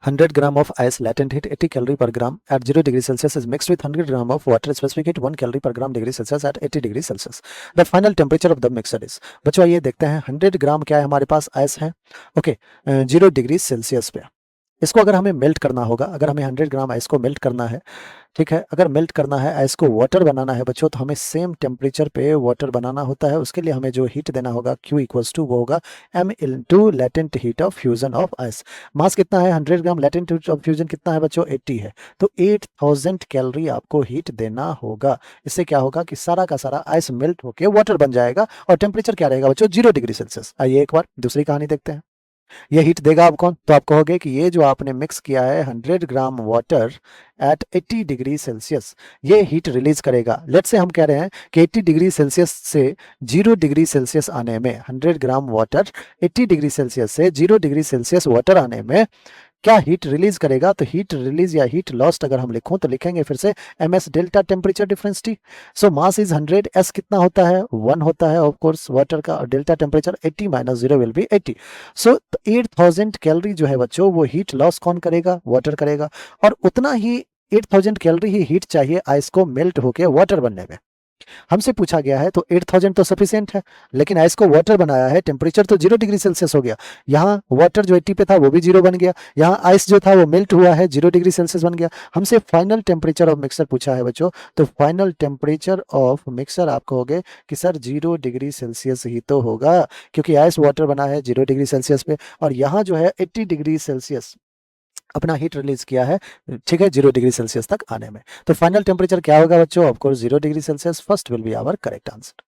100 gram of ice latent heat 80 calorie per gram at 0 degree Celsius is mixed with 100 gram of water specific heat 1 calorie per gram degree Celsius at 80 degree Celsius. The final temperature of the mixer is, बच्चों आइए देखते हैं 100 ग्राम क्या है हमारे पास ice है, okay, 0 degree Celsius पे। इसको अगर हमें मेल्ट करना होगा, अगर हमें 100 ग्राम आइस को मेल्ट करना है, ठीक है, अगर मेल्ट करना है आइस को वाटर बनाना है बच्चों, तो हमें सेम टेम्परेचर पे वाटर बनाना होता है। उसके लिए हमें जो हीट देना होगा Q इक्वल्स टू वो होगा M into latent heat of fusion of ice. Mass कितना है 100 gram, latent heat of fusion कितना है बच्चों 80 है, तो 8000 कैलोरी आपको हीट देना होगा। इससे क्या होगा कि सारा का सारा आइस मेल्ट होके वाटर बन जाएगा और टेम्परेचर क्या रहेगा बच्चों 0 डिग्री सेल्सियस। आइए एक बार दूसरी कहानी देखते हैं। ये हीट देगा आप कौन, तो आप कहोगे कि ये जो आपने मिक्स किया है 100 gram water at 80 degree Celsius, ये हीट रिलीज करेगा। लेट्स से हम कह रहे हैं कि 80 डिग्री सेल्सियस से 0 डिग्री सेल्सियस आने में 100 ग्राम वाटर 80 डिग्री सेल्सियस से 0 डिग्री सेल्सियस वाटर आने में क्या हीट रिलीज करेगा। तो हीट रिलीज या हीट लॉस्ट अगर हम लिखूं तो लिखेंगे फिर से ms delta temperature difference T। So mass is 100, s कितना होता है 1 होता है ऑफ कोर्स वाटर का, और delta temperature 80 minus 0 will be 80। So 8000 calorie जो है बच्चों वो हीट लॉस कौन करेगा, वाटर करेगा, और उतना ही 8000 कैलोरी ही हीट चाहिए आइस को मेल्ट होके वाटर बनने में। हमसे पूछा गया है तो 8000 तो सफिशिएंट है, लेकिन आइस को वाटर बनाया है, टेम्परेचर तो 0 डिग्री सेल्सियस हो गया। यहाँ वाटर जो 80 पे था वो भी 0 बन गया, यहाँ आइस जो था वो मेल्ट हुआ है 0 डिग्री सेल्सियस बन गया। हमसे फाइनल टेम्परेचर ऑफ मिक्सर पूछा है बच्चों, तो फाइनल टेम्परेचर ऑफ मिक्सर आप कहोगे कि सर 0 डिग्री सेल्सियस ही तो होगा, क्योंकि आइस वाटर बना है 0 डिग्री सेल्सियस पे, और यहाँ जो है 80 डिग्री सेल्सियस अपना हीट रिलीज किया है, ठीक है, 0 डिग्री सेल्सियस तक आने में। तो फाइनल टेम्परेचर क्या होगा बच्चों, of course 0 degree Celsius. First will be our correct answer.